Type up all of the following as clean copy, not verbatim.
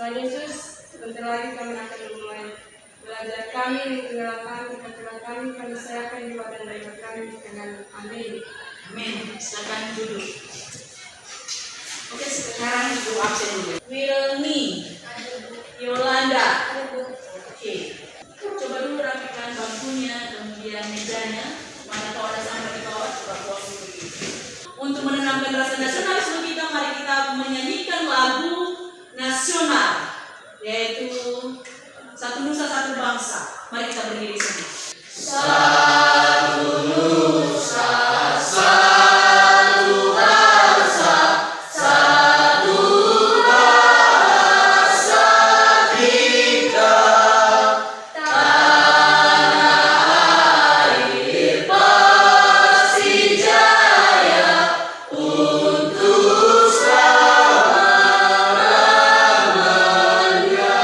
Tuhan Yesus, sebentar lagi kami akan memulai belajar kami, mengenalkan kepada kami serahkan jiwa dan raga kami dengan amin. Amin. Silakan duduk. Oke, sekarang ibu absen dulu. Wilni, Yolanda. Oke. Coba dulu rapikan bangkunya, kemudian mejanya. Mana tahu ada sampah di bawah, coba buang dulu. Untuk menanamkan rasa nasionalisme kita, mari kita menyanyikan lagu nasional, yaitu Satu Nusa Satu Bangsa. Mari kita berdiri semua. Satu Nusa, satu bangsa, satu bahasa kita. Tanah air Persijaya untuk selama-lamanya.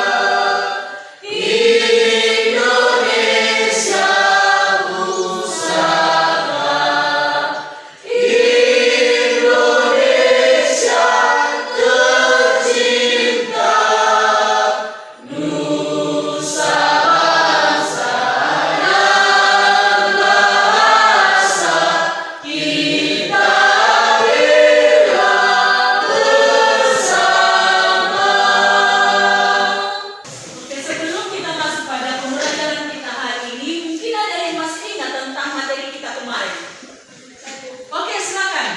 Indonesia pusaka, Indonesia tercinta, Nusa bangsa dan bahasa kita bela bersama. Oke, sebelum kita masuk pada pembelajaran kita hari ini, mungkin ada yang masih ingat tentang materi kita kemarin. Oke, silakan.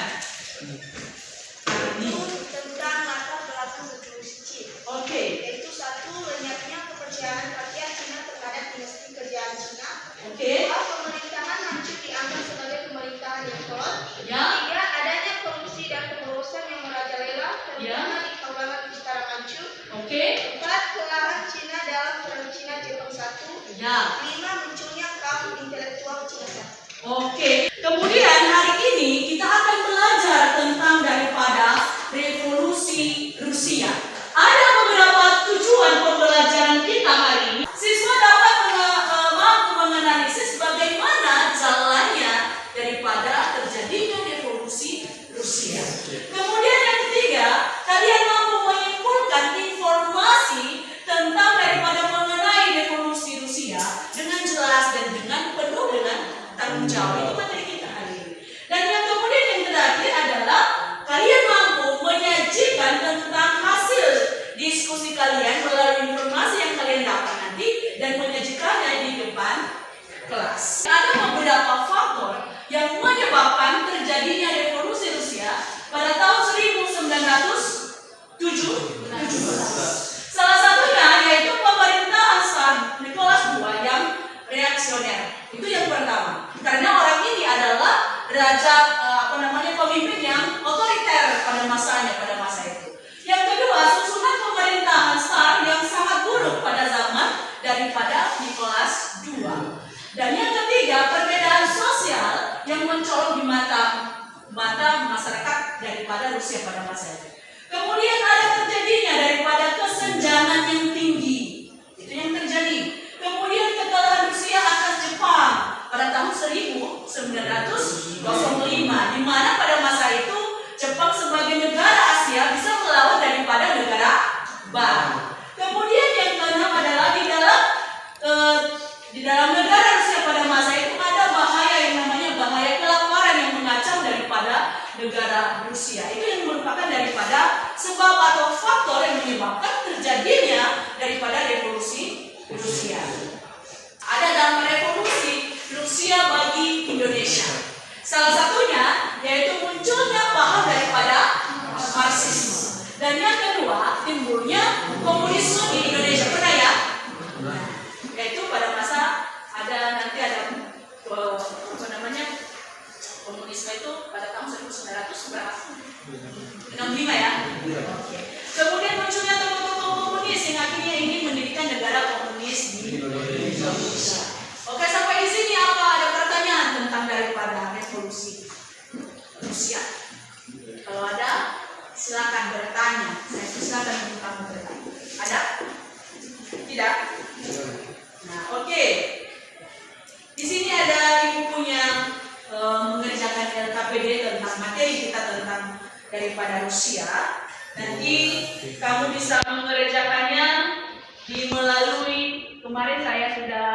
Tentang latar belakang negeri suci, Oke, yaitu satu, lenyapnya kepercayaan rakyat Cina terhadap dinasti kerajaan Cina. oke, Dua, pemerintahan Manchu dianggap sebagai pemerintahan yang kolot. ya, Tiga, adanya korupsi dan pemborosan yang merajalela, terutama di kawasan Utara Manchu. oke, Empat, kekalahan Cina dalam Perang Cina Jepang I. ya, Lima, munculnya kaum intelektual Cina I. oke. Kemudian hari ini kita akan belajar tentang daripada revolusi Rusia. Ada beberapa tujuan pembelajaran kita hari ini. Siswa dapat mampu menganalisis bagaimana jalannya daripada terjadinya revolusi Rusia. Kemudian yang ketiga, kalian mampu menyimpulkan informasi tentang daripada mengenai revolusi Rusia dengan jelas dan dengan penuh dengan tanggung jawab. Itu materi kita hari ini. Dan yang kemudian yang terakhir adalah kalian mampu menyajikan tentang hasil diskusi kalian melalui informasi yang kalian dapat nanti dan menyajikannya di depan kelas. Ada beberapa faktor yang menyebabkan terjadinya revolusi Rusia pada tahun 1917. Salah satunya yaitu pemerintahan Tsar Nicholas II yang reaksioner. Itu yang pertama. Karena orang ini adalah raja pemimpin yang otoriter pada masa itu. Yang kedua, susunan pemerintahan Tsar yang sangat buruk pada zaman daripada Nicholas II. Dan yang ketiga, perbedaan sosial yang mencolok di mata masyarakat daripada Rusia pada masa itu. Kemudian ada terjadinya daripada kesenjangan yang tinggi. Itu yang terjadi. Kemudian kekalahan Rusia atas Jepang pada tahun 1905, di mana pada masa itu Jepang sebagai negara Asia bisa melawan daripada negara Barat. Kemudian yang keenam adalah di dalam negara Rusia pada masa itu ada bahaya yang namanya bahaya kelaparan yang mengacau daripada negara Rusia. Itu yang merupakan daripada sebab atau faktor yang menyebabkan terjadinya daripada revolusi Rusia. Ada dalam revolusi Rusia bagi Indonesia. Salah satunya yaitu munculnya paham daripada Marxisme. Dan yang kedua, timbulnya komunisme di Indonesia. Pernah ya? Yaitu pada masa nanti ada komunisme itu pada tahun 1965 ya. Oke. Kemudian munculnya tokoh-tokoh komunis yang akhirnya ingin mendirikan negara komunis di Indonesia. Oke, sampai di sini apa ada pertanyaan tentang daripada revolusi Rusia? Kalau ada, silakan bertanya. Saya silakan untuk kamu bertanya. Ada? Tidak? Nah, oke. Di sini ada ibu punya mengerjakan LKPD tentang materi kita tentang daripada Rusia. Nanti kamu bisa mengerjakannya melalui kemarin saya sudah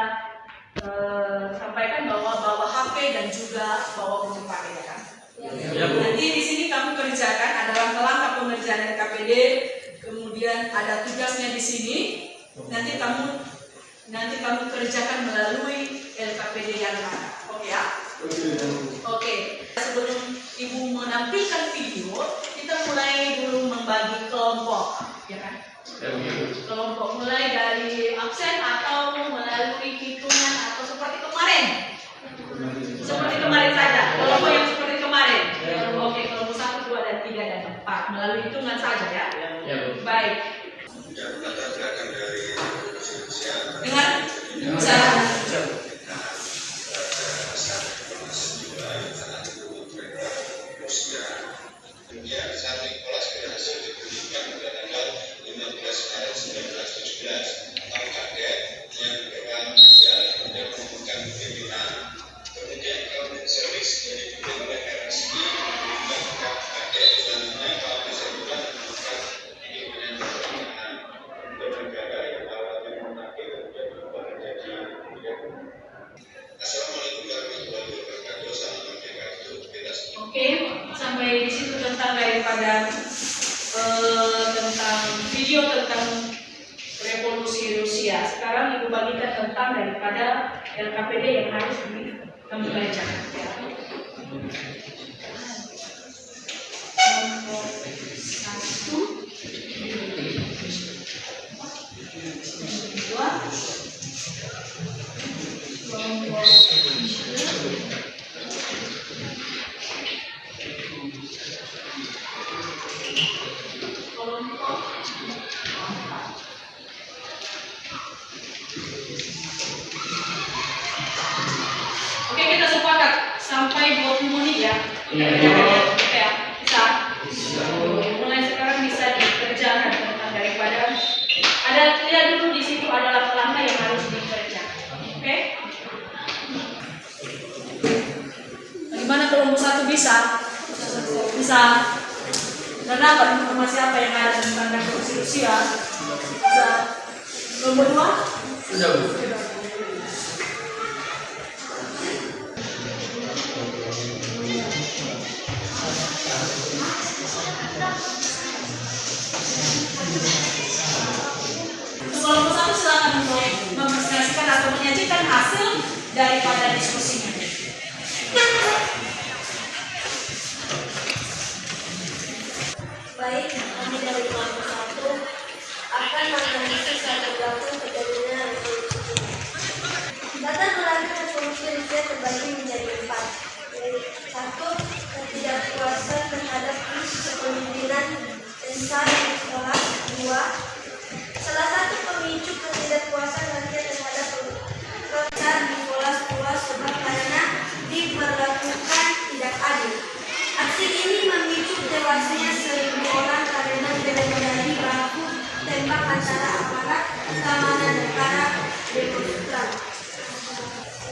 sampaikan bahwa bawa HP dan juga bawa buku pakai ya kan. Nanti di sini kamu kerjakan ada langkah-langkah pengerjaan LKPD, kemudian ada tugasnya di sini. Nanti kamu kerjakan melalui LKPD yang ada. Oke ya? Oke. Sebelum Ibu menampilkan video, kita mulai dulu membagi kelompok, ya kan? Kelompok mulai dari absen atau melalui hitungan atau seperti kemarin. Seperti kemarin saja. Kelompok yang seperti kemarin. Oke, kelompok 1, 2, dan 3 dan 4 melalui hitungan saja ya. Baik. Dengar? Bisa. Oke, sampai di situ tentang daripada tentang video tentang revolusi Rusia. Sekarang Ibu bagikan tentang daripada LKPD yang harus kamu baca. Kelompok 1, 2, kelompok 3. Oke, kita sepakat sampai 20 menit ya. Oke ya, bisa. Mulai sekarang bisa dikerjakan tentang daripada ada lihat dulu di situ ada langkah-langkah yang harus dikerjakan. Oke? Bagaimana kelompok 1 bisa? Bisa. Karena apa informasi apa yang ada tentang revolusi Rusia? Bisa. Kelompok 2? Sudah. Kelompok 1 silakan untuk mempresentasikan atau menyajikan hasil daripada diskusinya. Baik, kami dari kelompok 1 akan menganalisis latar belakang terjadinya revolusi ini. Latar belakang revolusi Rusia terbagi menjadi 4, yaitu 1. Ketidakpuasan terhadap kepemimpinan Tsar di sekolah. 2. Salah satu pemicu ketidakpuasan rakyat terhadap Tsar Nicholas II sebab karena diberlakukan tidak adil. Aksi ini memicu tewasnya 1.000 orang karena terjadi baku tembak antara aparat keamanan negara demonstran.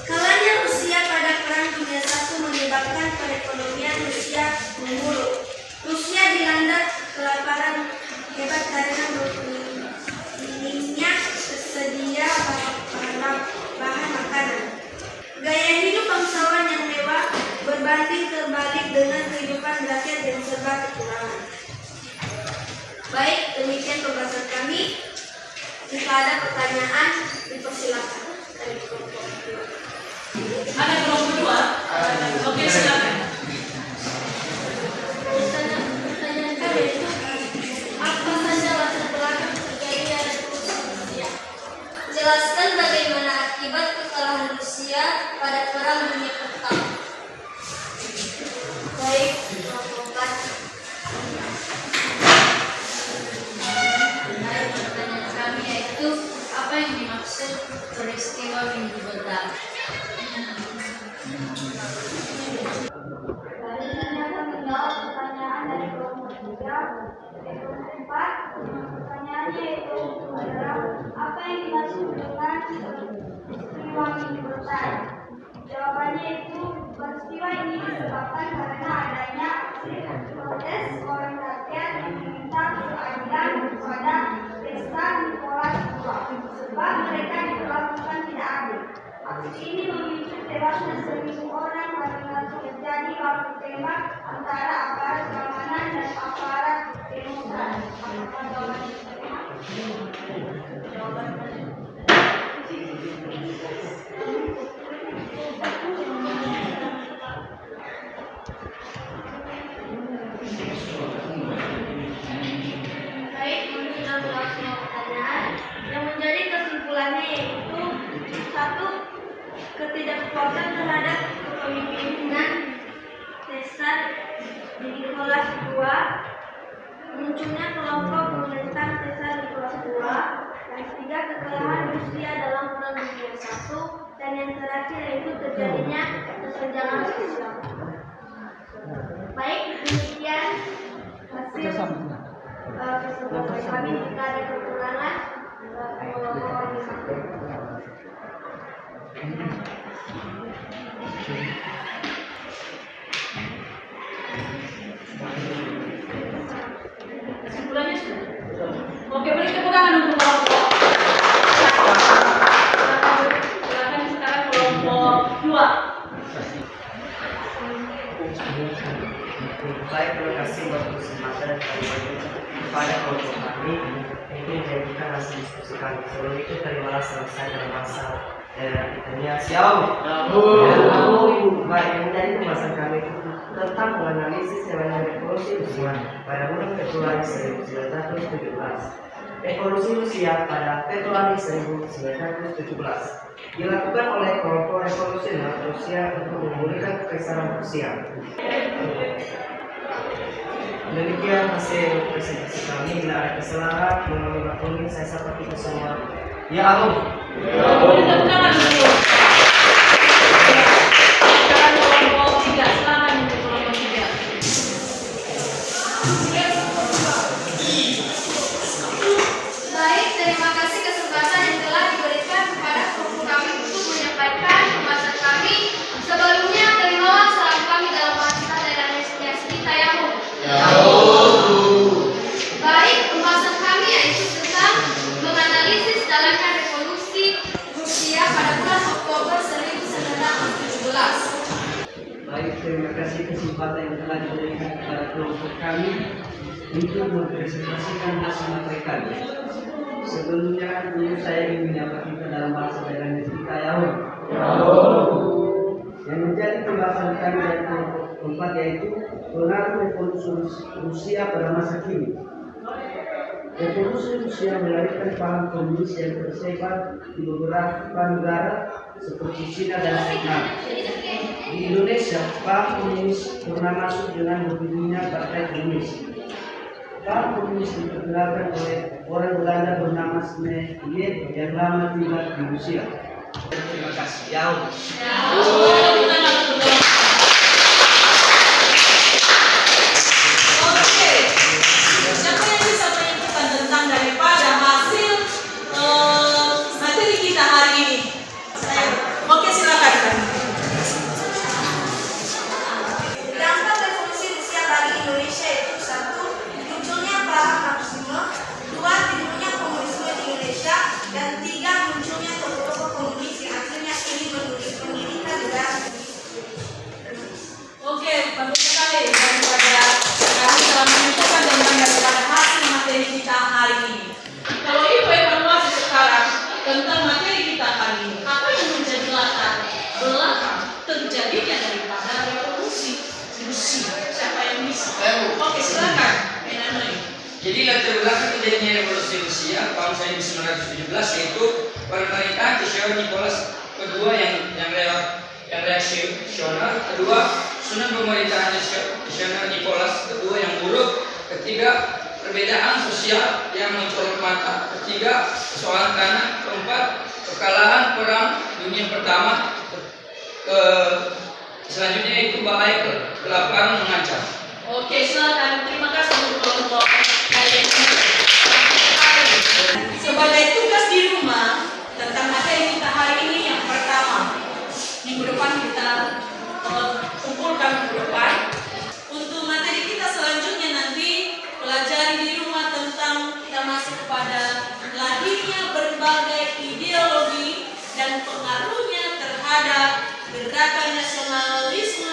Kalahnya Rusia pada Perang Dunia I menyebabkan perekonomian Rusia memburuk. Rusia dilanda kelaparan hebat karena minimnya tersedia bahan makanan. Gaya hidup bangsawan yang mewah berbanding terbalik dengan kehidupan rakyat yang serba kekurangan. Baik, demikian pembahasan kami. Jika ada pertanyaan, dipersilakan. Ada kelompok 2? Oke, silakan. Pertanyaan kami itu apa saja latar belakang terjadinya revolusi Rusia? Jelaskan bagaimana akibat kekalahan Rusia pada Perang Dunia Pertama. Baik, kelompok 4. Pertanyaan kami yaitu apa yang dimaksud peristiwa Minggu Begal? Selanjutnya kami menjawab pertanyaan dari kelompok 3. Kelompok 4, pertanyaannya yaitu adalah apa yang dimaksud dengan peristiwa Minggu Begal? Jawabannya itu peristiwa ini disebabkan karena adanya protes orang rakyat yang meminta keadilan kepada Tsar Nicholas II. dan 1.000 orang baru terjadi baku tembak antara aparat keamanan dan aparat demonstran. Apakah jawaban diterima? Baik, menurut semua pertanyaan yang menjadi kesimpulannya yaitu satu, ketidakpuasan terhadap kepemimpinan Kaisar Nikolas II, munculnya kelompok menentang Kaisar Nikolas II, yang ketiga kekalahan Rusia dalam Perang Dunia I, dan yang terakhir yaitu terjadinya kesenjangan sosial. Baik, demikian hasil kesempatan kami. Jika ada kekurangan, mohon dimaklumi. Kesimpulannya sudah. Oke, beri tepuk tangan untuk kelompok. Silakan sekarang kelompok 2. Baik, terima kasih untuk kesempatan kepada kelompok kami untuk menjadikan hasil diskusi kami. Sebelum itu terimalah selesai dalam masa kitanya siau. Baik, yang menjadi pembahasan kami tentang menganalisis jalannya revolusi Rusia pada bulan Februari 1917. Revolusi Rusia pada Februari 1917 dilakukan oleh kelompok revolusioner Rusia untuk memulihkan kekaisaran Rusia. Demikian hasil presentasi kami. Bila ada kesalahan, mohon dimaklumi. Saya seperti itu semua. Ya Allah. Beri tepuk tangan dulu. Sekarang kelompok 3. Silakan untuk kelompok 3. Baik, terima kasih kesempatan yang telah diberikan kepada kelompok kami untuk menyampaikan pembahasan kami. Sebelumnya, terimalah salam kami dalam bahasa daerah Yasmi Tayamu. Baik, pembahasan kami yaitu tentang menganalisis jalannya revolusi Rusia pada bulan Oktober 1917. Baik, terima kasih kesempatan yang telah diberikan kepada kelompok kami untuk mempresentasikan hasil materi kami. Sebelumnya, dulu saya ingin menyapa kita dalam bahasa daerah kita yang menjadi pembahasan kami dari kelompok keempat yaitu pengaruh revolusi Rusia pada masa kini. Revolusi Rusia melahirkan paham komunis yang tersebar di beberapa negara seperti Cina dan Vietnam. Di Indonesia, paham komunis pernah masuk dengan berdirinya Partai Komunis. Paham komunis diperkenalkan oleh orang Belanda bernama Smeaton yang lama tinggal di Rusia. Terima kasih. Ya. Oke. Siapa yang bisa menentukan tentang daripada hasil materi kita hari ini? Oke, silakan. Dampak revolusi Rusia bagi Indonesia itu satu, munculnya paham Marxisme, dua, timbulnya komunisme di Indonesia, dan tiga, munculnya tokoh-tokoh komunis yang akhirnya ingin mendirikan negara. Oke, bagus sekali daripada kami telah menentukan tentang daripada hasil materi kita hari ini. Kalau Ibu evaluasi sekarang tentang materi kita hari ini, apa yang menjadi latar belakang terjadinya daripada revolusi Rusia? Siapa yang bisa? Oke, silakan. Jadi latar belakang terjadinya revolusi Rusia tahun 1917 yaitu pemerintahan Tsar Nicholas II yang reaksioner, kedua susunan pemerintahan Tsar Nicholas II yang buruk, ketiga perbedaan sosial yang mencolok mata, ketiga persoalan tanah, keempat kekalahan perang dunia pertama, selanjutnya itu bahaya kelaparan mengancam. Oke, silakan. Terima kasih untuk kelompok kalian. Sebagai tugas di rumah tentang materi kita hari ini yang pertama, minggu depan kita kumpulkan minggu depan. Untuk materi kita selanjutnya nanti pelajari di rumah tentang kita masuk kepada lahirnya berbagai ideologi dan pengaruhnya terhadap Gerakan nasionalisme